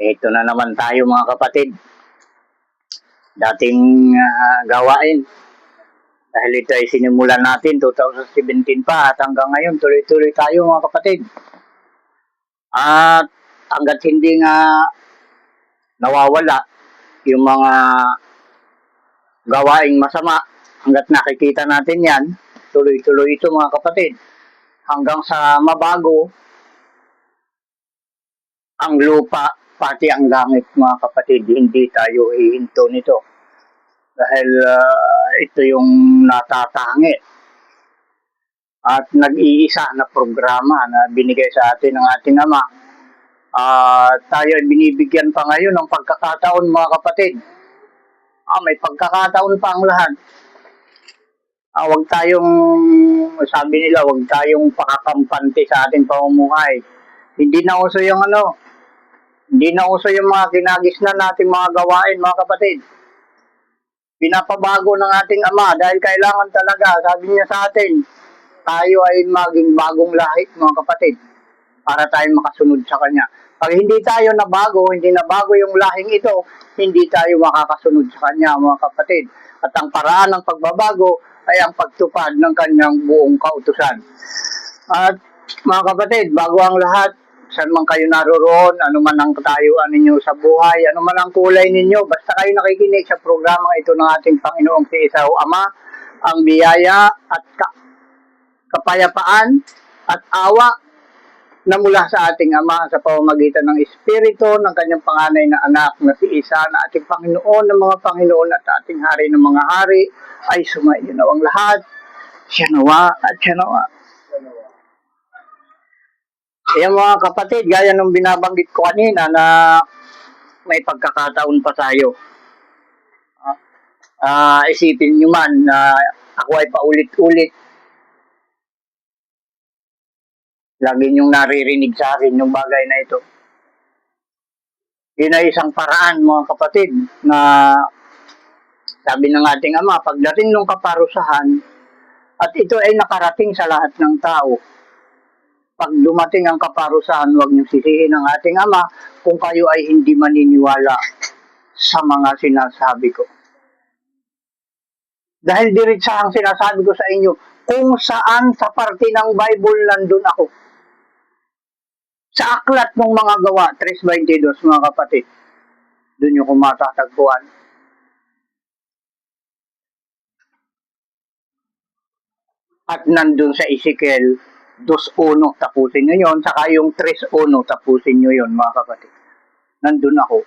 Ito na naman tayo mga kapatid. Dating gawain. Dahil ito ay sinimulan natin 2017 pa at hanggang ngayon tuloy-tuloy tayo mga kapatid. At hanggat hindi nga nawawala yung mga gawaing masama, hanggat nakikita natin yan, tuloy-tuloy ito mga kapatid. Hanggang sa mabago ang lupa, pati ang langit mga kapatid, hindi tayo hihinto nito. Dahil ito yung natatangi at nag-iisa na programa na binigay sa atin ng ating Ama. Tayo ay binibigyan pa ngayon ng pagkakataon mga kapatid. May pagkakataon pa ang lahat. Huwag tayong, sabi nila, huwag tayong pakakampante sa ating pamumuhay. Hindi na uso yung hindi na uso yung mga kinagisnan natin mga gawain mga kapatid. Pinapabago ng ating Ama dahil kailangan talaga, sabi niya sa atin, tayo ay maging bagong lahi mga kapatid para tayo makasunod sa Kanya. Pag hindi tayo nabago, hindi nabago yung lahing ito, hindi tayo makakasunod sa Kanya mga kapatid. At ang paraan ng pagbabago ay ang pagtupad ng Kanyang buong kautusan. At mga kapatid, bago ang lahat, saan man kayo naroroon, ano man ang katayuan ninyo sa buhay, ano man ang kulay ninyo, basta kayo nakikinig sa programa ito ng ating Panginoong si Isaw Ama, ang biyaya at kapayapaan at awa na mula sa ating Ama sa pamamagitan ng Espiritu ng kanyang panganay na anak na si Isa na ating Panginoon ng mga Panginoon at ating Hari ng mga Hari ay sumainyo nawang lahat. Siya nawa at siya nawa. Ayan mga kapatid, gaya nung binabanggit ko kanina na may pagkakataon pa tayo. Isipin nyo man na ako ay paulit-ulit. Lagi nyong naririnig sa akin yung bagay na ito. Yun ay isang paraan mga kapatid na sabi ng ating Ama, pagdating ng kaparusahan at ito ay nakarating sa lahat ng tao. Pag dumating ang kaparusahan, huwag niyong sisihin ang ating Ama kung kayo ay hindi maniniwala sa mga sinasabi ko. Dahil diretsa ang sinasabi ko sa inyo, kung saan sa parte ng Bible nandun ako. Sa aklat ng mga gawa, 3:22 mga kapatid, doon yung kumatatagpuan. At nandun sa Ezekiel 2:1, tapusin nyo yun, saka yung 3:1, tapusin nyo yun mga kapatid. Nandun ako.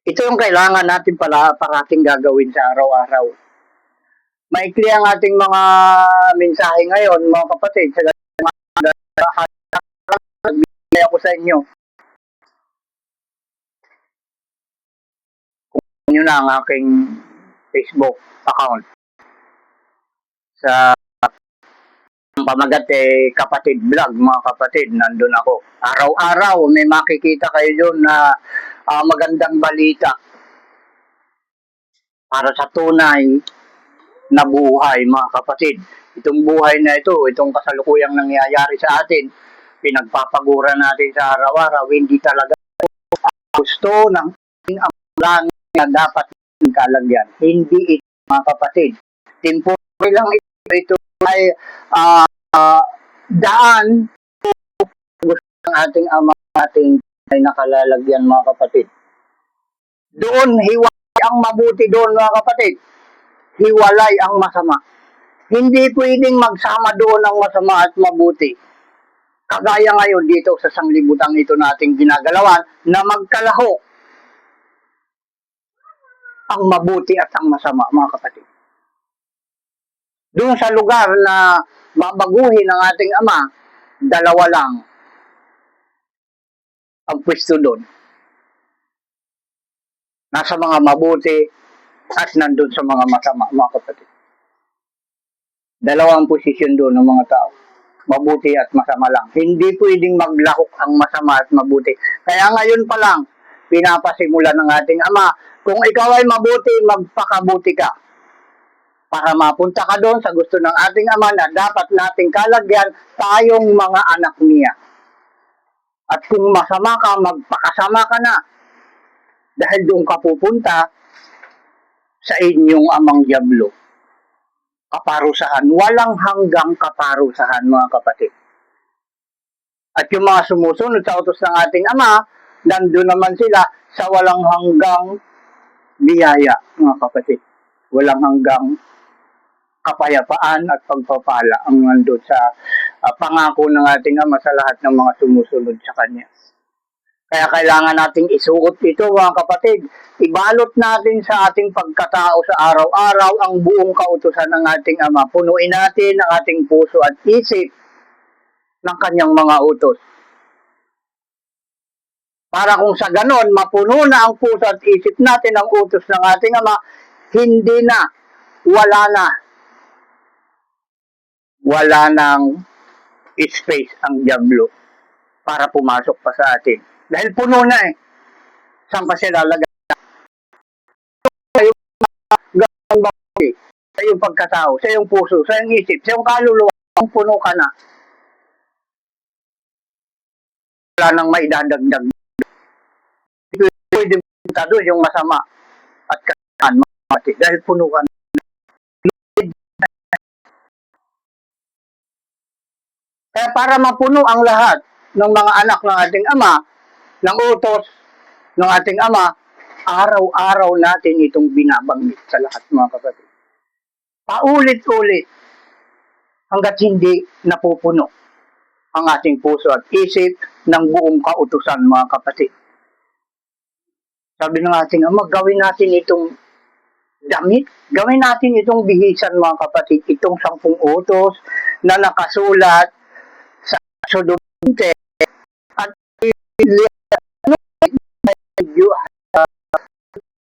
Ito yung kailangan natin parating gagawin sa araw-araw. Maikli ang ating mga mensahe ngayon, mga kapatid. Sa nagbigay ako sa inyo. Kung nyo na ang aking Facebook account. Sa pamagat kapatid vlog, mga kapatid, nandun ako. Araw-araw may makikita kayo doon na magandang balita para sa tunay na buhay mga kapatid. Itong buhay na ito, itong kasalukuyang nangyayari sa atin, pinagpapagura natin sa araw-araw, hindi talaga gusto ng ating na dapat kalagyan. Hindi ito mga kapatid. Temporary lang ito ay daan gusto ng ating Ama ating ay nakalalagyan mga kapatid. Doon hiwalay ang mabuti doon mga kapatid. Hiwalay ang masama. Hindi pwedeng magsama doon ang masama at mabuti. Kagaya ngayon dito sa sanglibutang ito nating ginagalawan na magkalaho ang mabuti at ang masama mga kapatid. Doon sa lugar na babaguhin ng ating Ama, dalawa lang ang pwesto doon. Nasa mga mabuti at nandun sa mga masama mga kapatid. Dalawang posisyon doon ng mga tao. Mabuti at masama lang. Hindi pwedeng maglahok ang masama at mabuti. Kaya ngayon pa lang, pinapasimula ng ating Ama, kung ikaw ay mabuti, magpakabuti ka. Para mapunta ka doon sa gusto ng ating Ama na dapat nating kalagyan tayong mga anak niya. At kung masama ka, magpakasama ka na. Dahil doon ka pupunta sa inyong amang Diablo. Kaparusahan. Walang hanggang kaparusahan, mga kapatid. At yung mga sumusunod sa utos ng ating Ama, nandun naman sila sa walang hanggang biyaya, mga kapatid. Walang hanggang kapayapaan at pagpapala ang nandun sa pangako ng ating Ama sa lahat ng mga sumusunod sa Kanya. Kaya kailangan nating isuot ito, mga kapatid. Ibalot natin sa ating pagkatao sa araw-araw ang buong kautusan ng ating Ama. Punuin natin ang ating puso at isip ng Kanyang mga utos. Para kung sa ganon, mapuno na ang puso at isip natin ang utos ng ating Ama, hindi na, wala nang space ang Diablo para pumasok pa sa atin. Dahil puno na eh. Saan pa siya lalagay? Sa iyong pagkatao, sa iyong puso, sa iyong isip, sa iyong kaluluwa, kung puno ka na, wala nang maidadagdag. Pwede mo doon yung masama at kasalanan, dahil puno ka na. Kaya para mapuno ang lahat ng mga anak ng ating Ama, ng utos ng ating Ama, araw-araw natin itong binabanggit sa lahat, mga kapatid. Paulit-ulit hanggat hindi napupuno ang ating puso at isip ng buong kautusan, mga kapatid. Sabi ng ating Ama, gawin natin itong damit, gawin natin itong bihisan, mga kapatid, itong 10 utos na nakasulat sa Sodobente at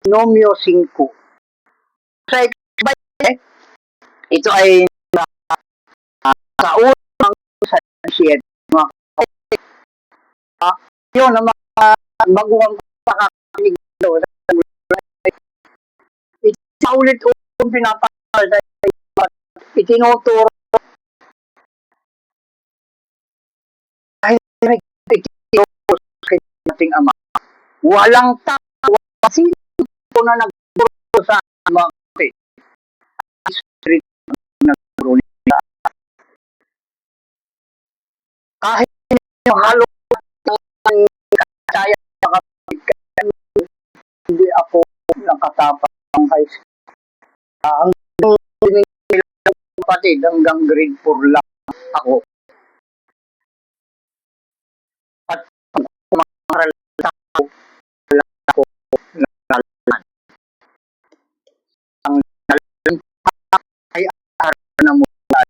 Nomyo 5. Sa ito ay sa unang sa 7. Yun ang mga baguhang pakakinig ito. Paulit-ulit pinapakal sa itinuturo kahit itinuturo sa ating Ama. Walang tao, sino na nagturo sa mga kapatid. Kahit yung halo ng kaya hindi ako nakatapang high school. Hanggang kapatid, hanggang grade 4 lang ako. At kumaral sa ako, wala ako nalaman. Ang nalaman ay araw na mula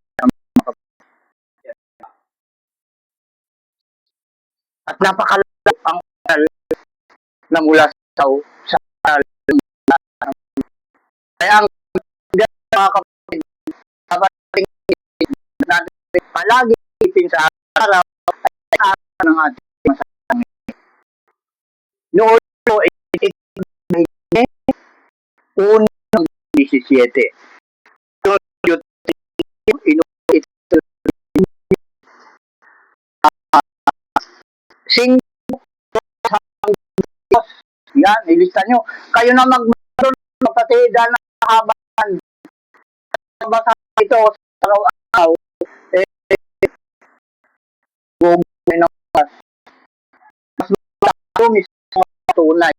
at napakalap ang aral na mula sa kaya ang mga kapatid, kapatid natin palagi ipin sa araw ay araw ng ating masasangit. Noon po, unang 17. Sing yan, ilista nyo. Kayo na magbaron kapatid na haban. Basta ito sa araw-araw. Gugay na mas. Mas ako mismo patunay.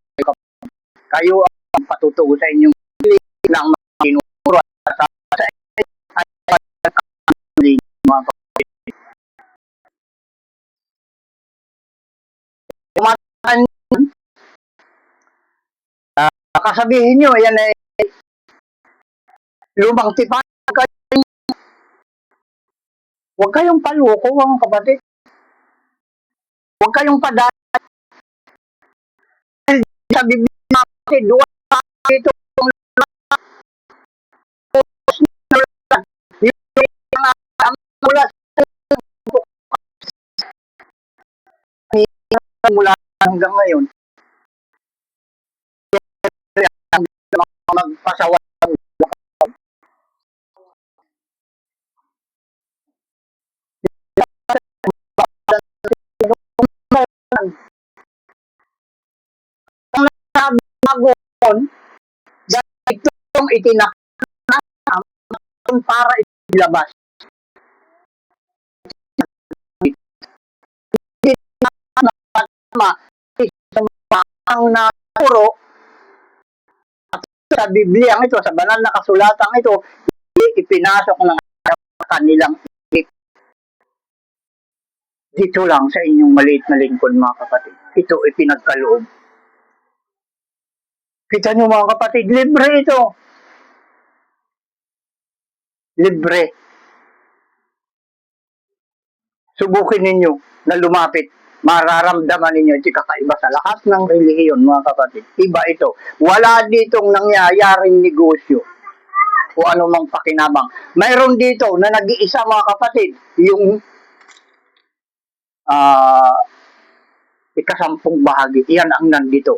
Kayo ang patutuo sa inyong pili ng mga tinuro at sa mga kapatid. Kumatakan kasabihin nyo, yan ay lumang tipan. Huwag kayong paloko, mga kapatid. Huwag kayong padala. Sa Biblia natin, duwa ito mula hanggang ngayon. Magpasawa dahil itong itinakam para ilabas. Ang naturo sa Biblia ito, sa banal na kasulatan ito, ipinasok ng kanilang isip. Dito lang sa inyong maliit na lingkod, mga kapatid. Ito ay pinagkaloob. Kita nyo, mga kapatid, libre ito. Libre. Subukin ninyo na lumapit. Mararamdaman ninyo ito kakaiba sa lahat ng relihiyon, mga kapatid. Iba ito. Wala ditong nangyayaring negosyo o anumang pakinabang. Mayroon dito na nag-iisa, mga kapatid, yung ikasampung bahagi. Iyan ang nandito.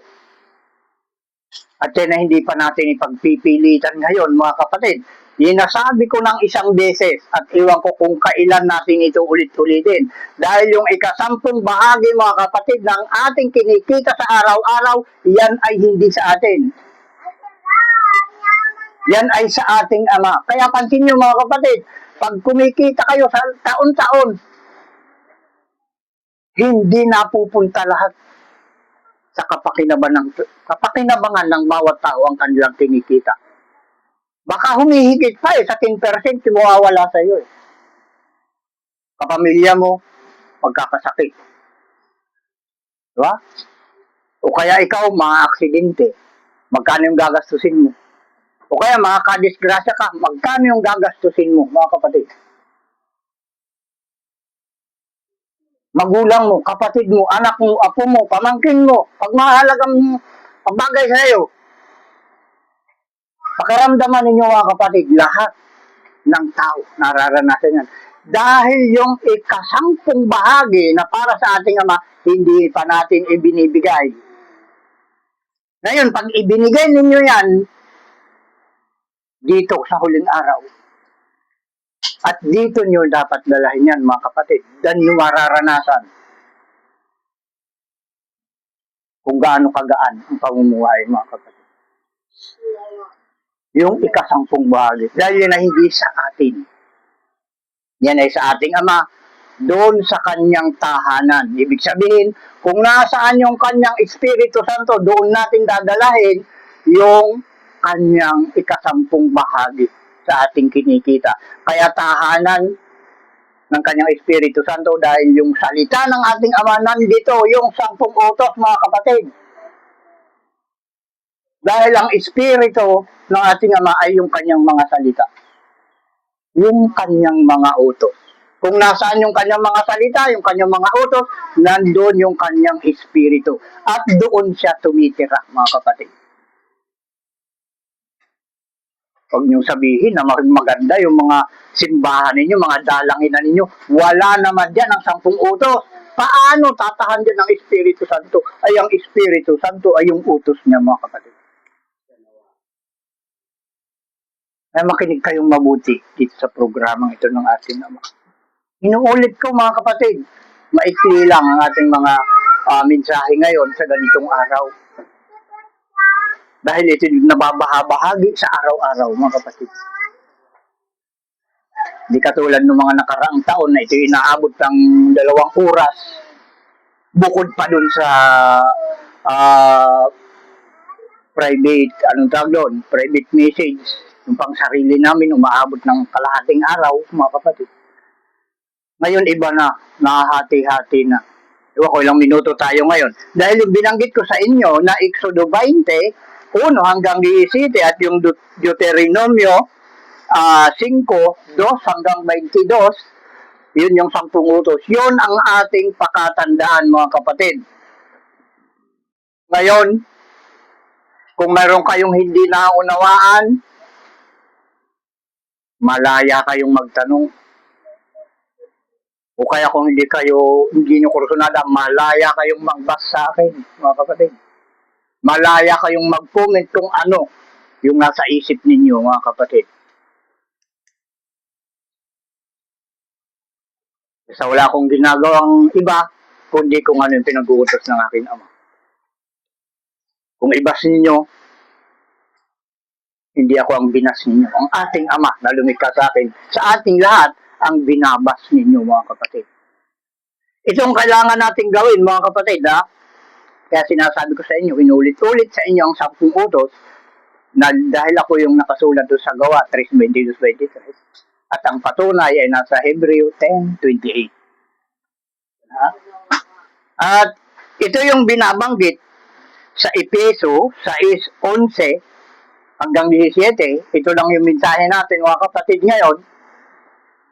At yan na hindi pa natin ipagpipilitan ngayon, mga kapatid. Inasabi ko ng isang beses at iwan ko kung kailan natin ito ulit-ulitin. Dahil yung ikasampung bahagi, mga kapatid, ng ating kinikita sa araw-araw, yan ay hindi sa atin. Yan ay sa ating Ama. Kaya pansin nyo, mga kapatid, pag kumikita kayo sa taon-taon, hindi napupunta lahat sa kapakinabangan ng bawat tao ang kanilang kinikita. Baka humihigit pa sa 10% mawawala sa iyo. Kapamilya mo, magkakasakit. Diba? O kaya ikaw, mga aksidente, magkano yung gagastusin mo? O kaya mga kadisgrasya ka, magkano yung gagastusin mo, mga kapatid? Magulang mo, kapatid mo, anak mo, apo mo, pamangkin mo, pag mahalagang pagbagay sa iyo. Pakiramdaman ninyo, mga kapatid, lahat ng tao nararanasan yan. Dahil yung ikasampung bahagi na para sa ating Ama, hindi pa natin ibinibigay. Ngayon, pag ibinigay ninyo yan, dito sa huling araw, at dito nyo dapat dalahin yan, mga kapatid, dan nyo mararanasan kung gaano kagaan ang pamumuhay, mga kapatid. Yung ikasampung bahagi. Dahil yun ay hindi sa atin. Yan ay sa ating Ama, doon sa kanyang tahanan. Ibig sabihin, kung nasaan yung kanyang Espiritu Santo, doon natin dadalahin yung kanyang ikasampung bahagi sa ating kinikita. Kaya tahanan ng kanyang Espiritu Santo dahil yung salita ng ating Ama nandito, yung 10 utos, mga kapatid. Dahil ang Espiritu ng ating Ama ay yung kanyang mga salita. Yung kanyang mga utos. Kung nasaan yung kanyang mga salita, yung kanyang mga utos, nandun yung kanyang Espiritu. At doon siya tumitira, mga kapatid. Huwag niyong sabihin na maganda yung mga simbahan ninyo, mga dalanginan ninyo. Wala naman dyan ang 10 utos. Paano tatahan dyan ang Espiritu Santo? Ay, ang Espiritu Santo ay yung utos niya, mga kapatid. Ay, makinig kayong mabuti dito sa programang ito ng ating Ama. Inuulit ko, mga kapatid, maikli lang ang ating mga mensahe ngayon sa ganitong araw. Dahil ito nababahabahagi sa araw-araw, mga kapatid. Di katulad ng mga nakaraang taon na ito inaabot ng 2 oras. Bukod pa dun sa private, anong tawag doon? Private message. Yung pang sarili namin, umaabot ng kalahating araw, mga kapatid. Ngayon, iba na. Nakahati-hati na. Iwan ko, ilang minuto tayo ngayon. Dahil yung binanggit ko sa inyo na Exodo 20, 1 hanggang 17 at yung Deuteronomio 5, 2 hanggang 22, yun yung 10 utos. Yun ang ating pakatandaan, mga kapatid. Ngayon, kung meron kayong hindi naunawaan, malaya kayong magtanong. O kaya kung hindi nyo kursunada, malaya kayong mag-back sa akin, mga kapatid. Malaya kayong mag-comment kung ano yung nasa isip ninyo, mga kapatid. Kasi wala akong ginagawang iba, kundi kung ano yung pinag-uutos ng aking Ama. Kung ibas ninyo, Hindi ako ang binas ninyo. Ang ating Ama na lumikha sa akin, sa ating lahat, ang binabas ninyo, mga kapatid. Itong kailangan natin gawin, mga kapatid, ha? Kaya sinasabi ko sa inyo, inulit-ulit sa inyo ang 10 utos na dahil ako yung nakasulat doon sa Gawa 3:22-23. At ang patunay ay nasa Hebreo 10:28. Ha? At ito yung binabanggit sa Efeso 6:11 hanggang 17. Ito lang yung mensahe natin, mga kapatid, ngayon.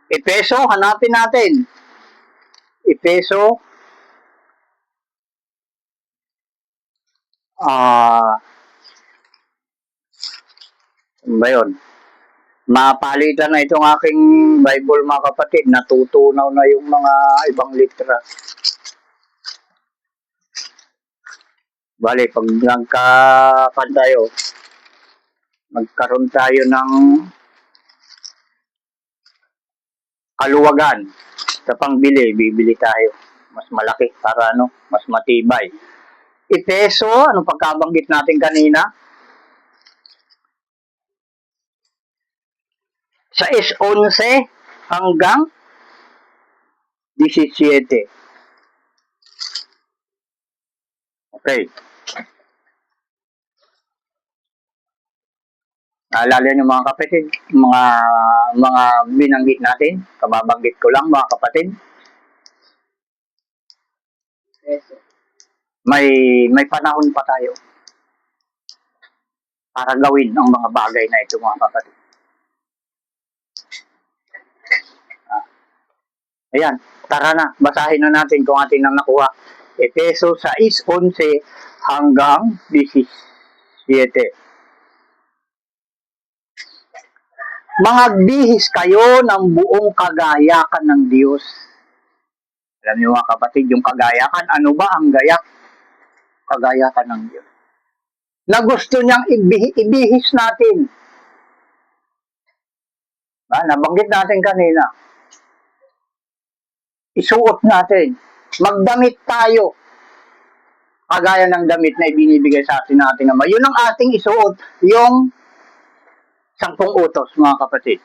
Efeso, hanapin natin. Efeso, ba yun? Mapalitan na itong aking Bible, mga kapatid. Natutunaw na yung mga ibang litra. Bale, pag nagkapan tayo, magkaroon tayo ng kaluwagan sa pangbili, bibili tayo. Mas malaki para mas matibay. Efeso, anong pagkabanggit natin kanina? Sa 11 hanggang 17. Okay. Naalala niyo, mga kapatid, mga binanggit natin, kababanggit ko lang, mga kapatid. May panahon pa tayo para gawin ang mga bagay na ito, mga kapatid. Ayan, tara na, basahin na natin kung atin nang nakuha. Efeso 6:11 hanggang 17. Mangagbihis kayo ng buong kagayakan ng Diyos. Alam niyo, mga kapatid, yung kagayakan, ano ba ang gayak? Kagayakan ng Diyos. Na gusto niyang ibihis natin. Nabanggit natin kanina. Isuot natin. Magdamit tayo. Kagaya ng damit na ibinibigay sa atin ng ating Ama. Yun ang ating isuot, yung 10 utos, mga kapatid.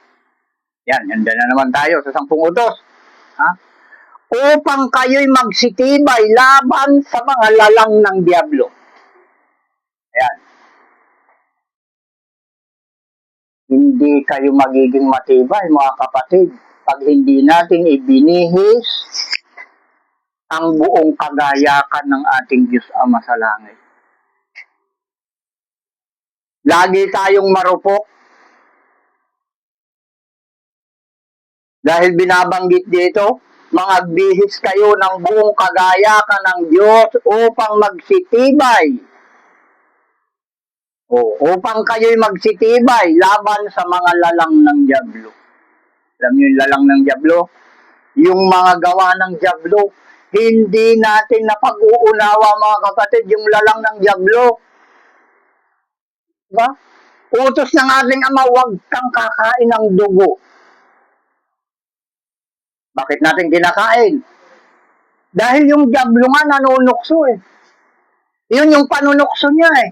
Yan, nandiyan na naman tayo sa 10 utos. Ha? Upang kayo'y magsitibay laban sa mga lalang ng Diablo. Ayan. Hindi kayo magiging matibay, mga kapatid, pag hindi natin ibinihis ang buong kagayakan ng ating Diyos Ama sa langit. Lagi tayong marupok. Dahil binabanggit dito, mangagbihis kayo ng buong kagayakan ng Diyos upang magsitibay. Upang kayo'y magsitibay laban sa mga lalang ng Diablo. Alam niyo yung lalang ng Diablo? Yung mga gawa ng Diablo. Hindi natin napag-uunawa, mga kapatid, yung lalang ng Diablo. Diba? Utos ng ating Ama, huwag kang kakain ng dugo. Bakit natin kinakain? Dahil yung Diablo nga nanunukso eh. Yun yung panunukso niya eh.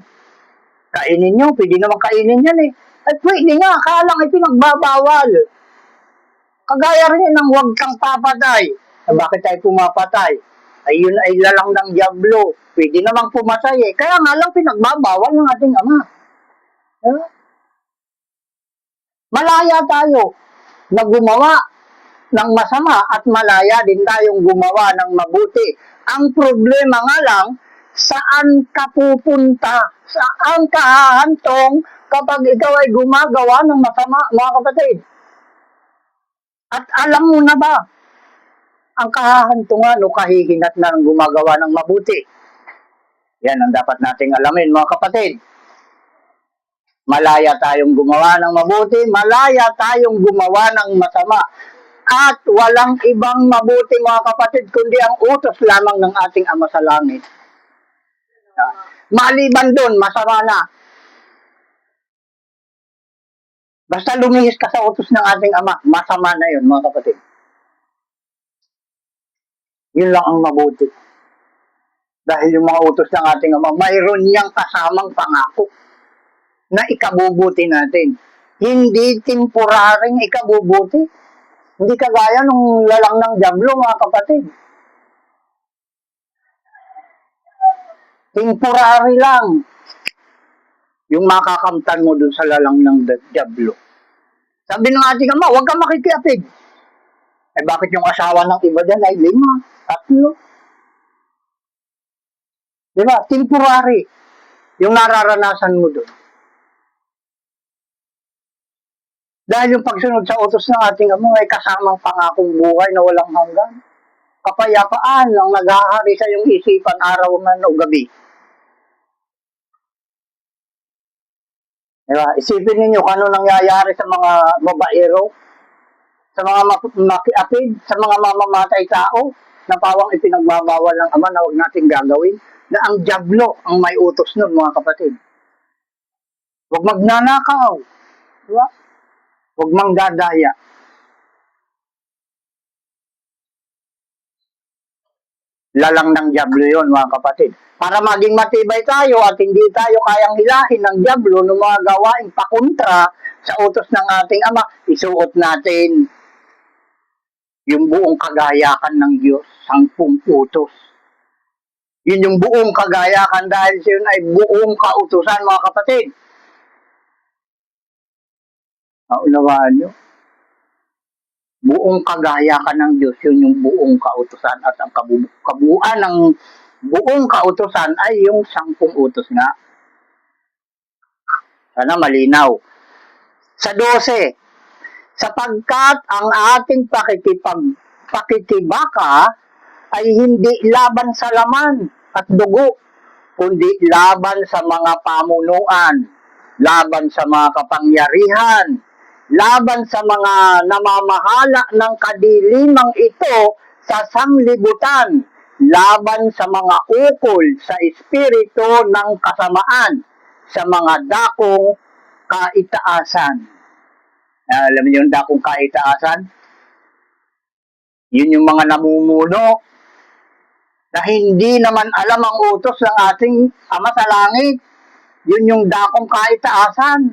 Kainin nyo, pwede naman kainin yan eh. Ay pwede nga, kaya lang ipinagbabawal. Kagaya rin ng huwag kang papatay. Bakit tayo pumapatay? Ay yun ay lalang ng Diablo. Pwede namang pumatay eh. Kaya nga lang pinagbabawal ng ating Ama. Malaya tayo na gumawa ng masama at malaya din tayong gumawa ng mabuti. Ang problema nga lang, saan ka pupunta? Saan ka hahantong kapag ikaw ay gumagawa ng masama, mga kapatid? At alam mo na ba ang kahahantungan o kahihinat na ng gumagawa ng mabuti? Yan ang dapat nating alamin, mga kapatid. Malaya tayong gumawa ng mabuti, malaya tayong gumawa ng masama. At walang ibang mabuti, mga kapatid, kundi ang utos lamang ng ating Ama sa langit. Maliban doon, masama na. Basta lumihis ka sa utos ng ating Ama, masama na yun, mga kapatid. Yun lang ang mabuti. Dahil yung mga utos ng ating Ama, mayroon niyang kasamang pangako. na ikabubuti natin. Hindi temporaring ikabubuti. Hindi kagaya nung lalang ng Diablo, mga kapatid. Temporary lang yung makakamtan mo dun sa lalang ng Diablo. Sabi ng ating ama, huwag kang makikiapid. Eh bakit yung asawa ng iba dyan ay 5, 3? Diba? Temporary yung nararanasan mo dun. Dahil yung pagsunod sa utos ng ating ama ay kasamang pangakong buhay na walang hanggan. Kapayapaan ang naghahari sa iyong isipan araw man o gabi. Diba? Isipin ninyo kung ano nangyayari sa mga babaero, sa mga makiapid, sa mga mamamatay tao, na pawang ipinagbabawal ng ama na huwag natin gagawin, na ang Diablo ang may utos nun, mga kapatid. Huwag magnanakaw. Diba? Huwag mangdadaya. Lalang ng Diablo yon, mga kapatid. Para maging matibay tayo at hindi tayo kayang hilahin ng Diablo ng mga gawaing pakontra sa utos ng ating ama, isuot natin yung buong kagayakan ng Diyos, 10 utos. Yun yung buong kagayakan dahil siya ay buong kautusan, mga kapatid. Naunawaan nyo? Buong kagayakan ng Diyos, yun yung buong kautusan at ang kabuuan ng buong kautusan ay yung 10 utos nga. Sana malinaw. Sa 12, sapagkat ang ating pakikibaka ay hindi laban sa laman at dugo, kundi laban sa mga pamunuan, laban sa mga kapangyarihan, laban sa mga namamahala ng kadilimang ito sa sanglibutan, laban sa mga ukol sa espiritu ng kasamaan, sa mga dakong kaitaasan. Alam niyo yung dakong kaitaasan? Yun yung mga namumuno na hindi naman alam ang utos ng ating Ama sa Langit. Yun yung dakong kaitaasan.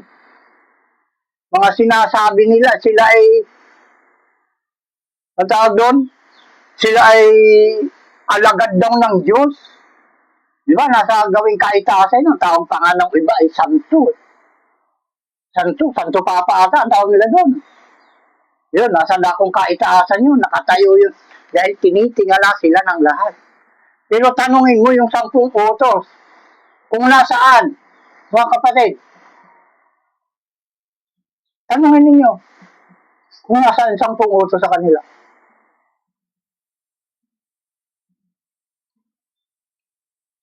Mga sinasabi nila, sila ay, ang tawag doon, sila ay alagad daw ng Diyos. Di ba, nasa gawing kaitaasan, ang tawag pa nga ng iba ay santo. Santo Papa ata, ang tawag nila doon. Yun, nasa dakong kaitaasan yun, nakatayo yun. Dahil tinitingala sila ng lahat. Pero tanungin mo yung 10 utos, kung nasaan, mga kapatid, tanungin ninyo, kung nasaan 10 utos sa kanila.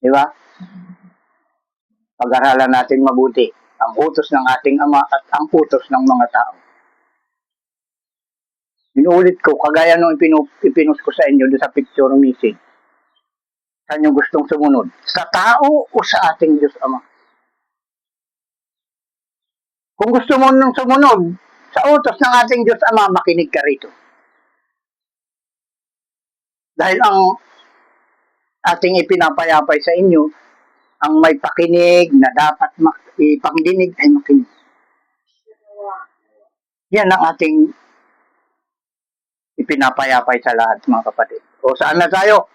Di ba? Pag-aralan natin mabuti ang utos ng ating Ama at ang utos ng mga tao. Inuulit ko, kagaya nung ipinus ko sa inyo doon sa picture message. Saan yung gustong sumunod? Sa tao o sa ating Diyos Ama? Kung gusto mo nung sumunod sa utos ng ating Diyos Ama, makinig ka rito. Dahil ang ating ipinapayapay sa inyo, ang may pakinig na dapat ipangdinig ay makinig. Yan ang ating ipinapayapay sa lahat, mga kapatid. O saan na tayo?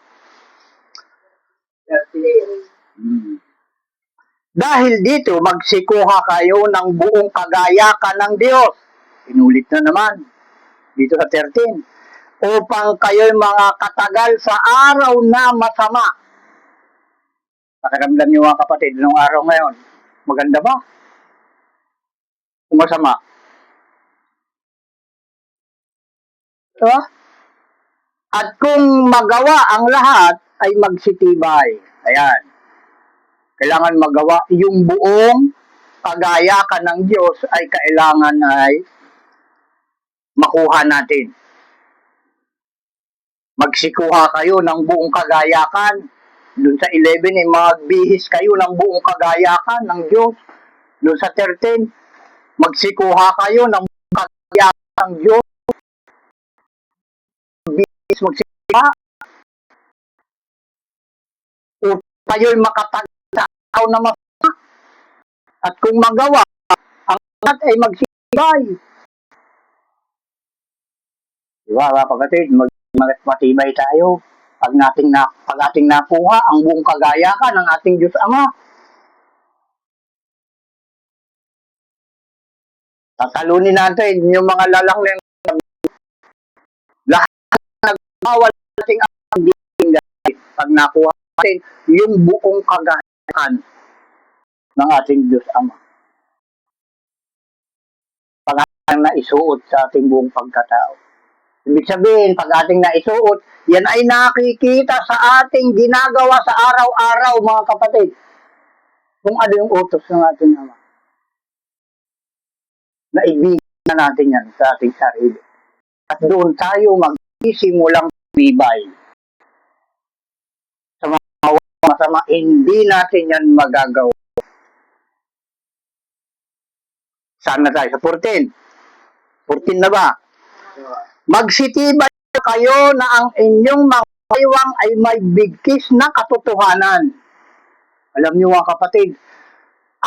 Dahil dito, magsikuha kayo ng buong kagayakan ng Diyos. Inulit na naman. Dito sa 13. Upang kayo'y mga katagal sa araw na masama. Pakiramdam niyo, mga kapatid, nung araw ngayon, maganda ba? Kung masama? Diba? At kung magawa ang lahat, ay magsitibay. Ayan. Kailangan magawa yung buong kagayakan ng Diyos ay kailangan ay makuha natin. Magsikuha kayo ng buong kagayakan. Doon sa 11, magbihis kayo ng buong kagayakan ng Diyos. Doon sa 13, magsikuha kayo ng buong kagayakan ng Diyos. Bihis magsikuha. Upang kayo'y makatagsaw na masama. At kung magawa, ang lahat ay magsibay. Diba, mga kapatid, matibay tayo. Pag ating nakuha ang buong kagayahan ng ating Diyos Ama, tatalunin natin yung mga lalang ng lahat ng bawal nating ang pag nakuha natin yung buong kagayahan ng ating Diyos Ama. Pag ating naisuot sa ating buong pagkatao. Ibig sabihin, pag ating naisuot, yan ay nakikita sa ating ginagawa sa araw-araw, mga kapatid. Kung ano yung utos ng ating Ama. Naibigin na natin yan sa ating sarili. At doon tayo magsisimulang bibay. Sa mga masama, hindi natin yan magagawa. Saan na tayo? Sa 14. 14 na ba? Magsitibay kayo na ang inyong mga kaywang ay may bigkis na katotohanan. Alam niyo mga kapatid,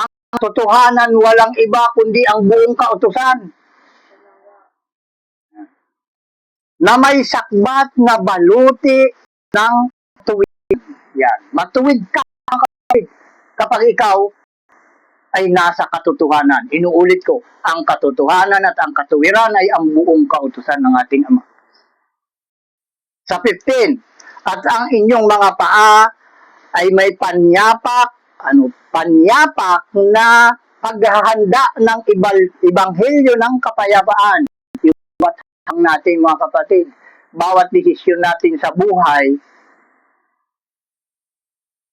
ang katotohanan walang iba kundi ang buong kautusan. Na may sakbat na baluti ng tuwid. Yan. Matuwid ka kapatid kapag ikaw ay nasa katotohanan. Inuulit ko, ang katotohanan at ang katuwiran ay ang buong kautusan ng ating Ama. Sa 15, at ang inyong mga paa ay may panyapak na paghahanda ng ibanghelyo ng kapayapaan. Yung batang natin mga kapatid, bawat desisyon natin sa buhay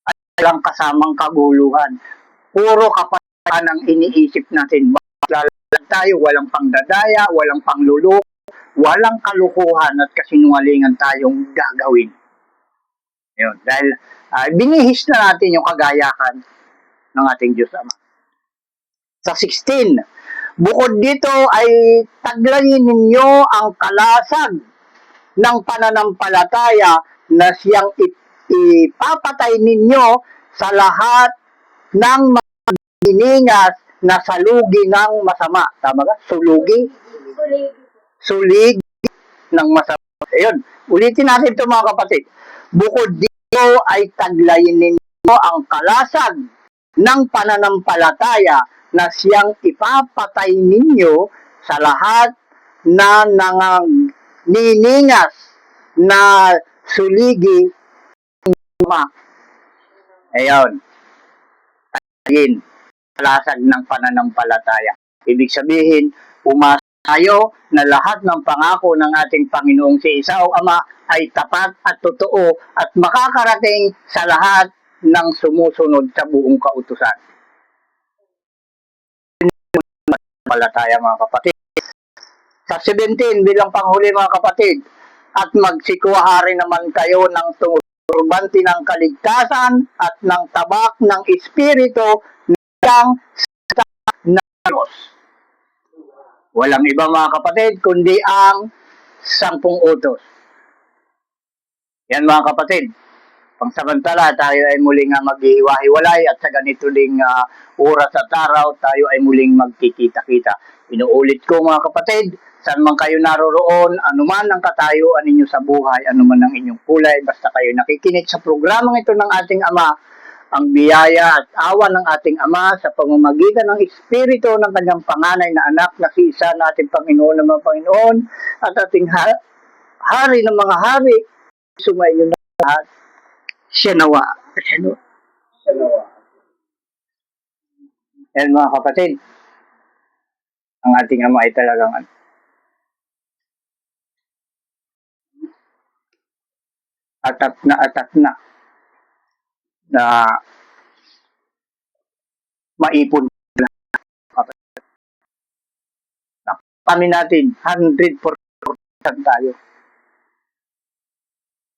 ay walang kasamang kaguluhan. Puro kapayapaan ang iniisip natin. Lalag tayo, walang pangdadaya, walang pangluloko, walang kalukuhan at kasinungalingan tayong gagawin. Yun, dahil binihis na natin yung kagayahan ng ating Diyos Ama. Sa 16, bukod dito ay taglayin ninyo ang kalasag ng pananampalataya na siyang ipapatay ninyo sa lahat ng mga hiningas na salugi ng masama. Tama ba? Sulig ng masama. Ayun, ulitin natin ito mga kapatid. Bukod dito ay taglayin ninyo ang kalasag ng pananampalataya na siyang ipapatay ninyo sa lahat na nanganiningas na suligi ng masama. Ayun. Taglayin kalasag ng pananampalataya. Ibig sabihin, umasa tayo na lahat ng pangako ng ating Panginoong si Isao Ama ay tapat at totoo at makakarating sa lahat ng sumusunod sa buong kautusan. Palataya mga kapatid. Sa 17 bilang panghuli mga kapatid, at magsikwaha rin naman kayo ng turbante ng kaligtasan at ng tabak ng Espiritu ng Diyos. Walang iba mga kapatid, kundi ang 10 utos. Yan mga kapatid. Pangsamantala, tayo ay muling maghihiwa-hiwalay at sa ganito ding oras at araw, tayo ay muling magkikita-kita. Inuulit ko mga kapatid, saan man kayo naroroon, anuman ang katayuan ninyo sa buhay, anuman ang inyong kulay, basta kayo nakikinig sa programang ito ng ating Ama, ang biyaya at awa ng ating Ama sa pamamagitan ng Espiritu ng kanyang panganay na anak na si Isa na ating Panginoon ng mga Panginoon at ating hari ng mga hari, sumainyo na lahat. Siya nawa. Yan mga kapatid, ang ating Ama ay talagang atat na maipon kami natin 100% tayo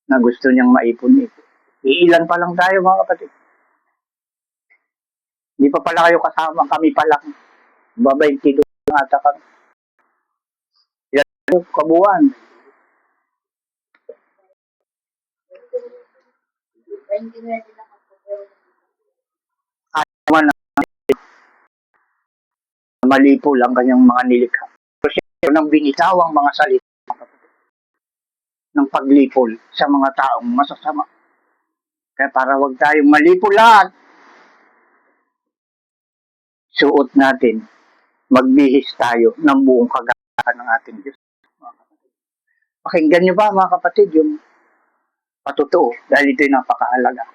na gusto niyang maipon ito. Iilan pa lang tayo mga kapatid. Hindi pa pala kayo kasama, kami pa lang. 22 ata kami. Ilan kabuuan? Ayaw na mali po lang kanyang mga nilikha. Kasi nang binitawang mga salita ng paglipol sa mga taong masasama. Kaya para wag tayong malipol lahat, suot natin, magbihis tayo ng buong kagaya ng ating Diyos. Pakinggan niyo ba mga kapatid yung patotoo dahil ito'y napakahalaga.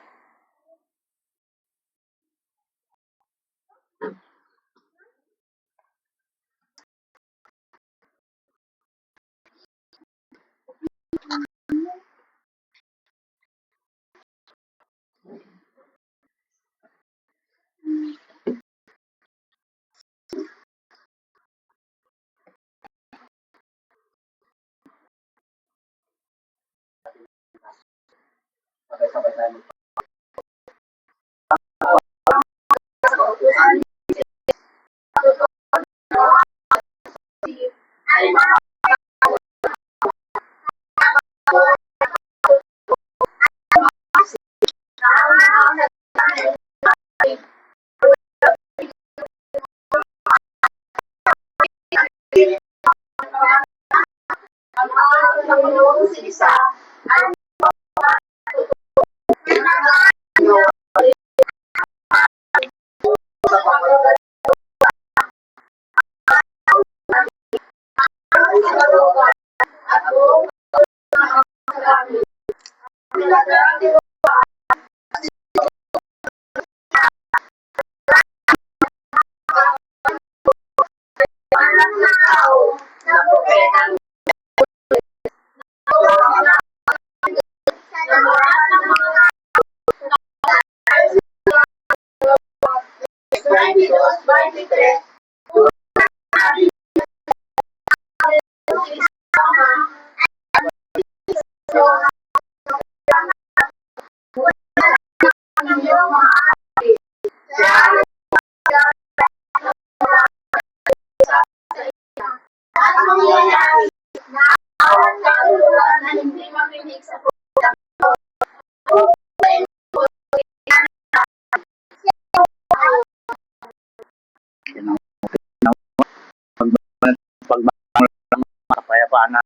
Pagbangon ng kapayapaan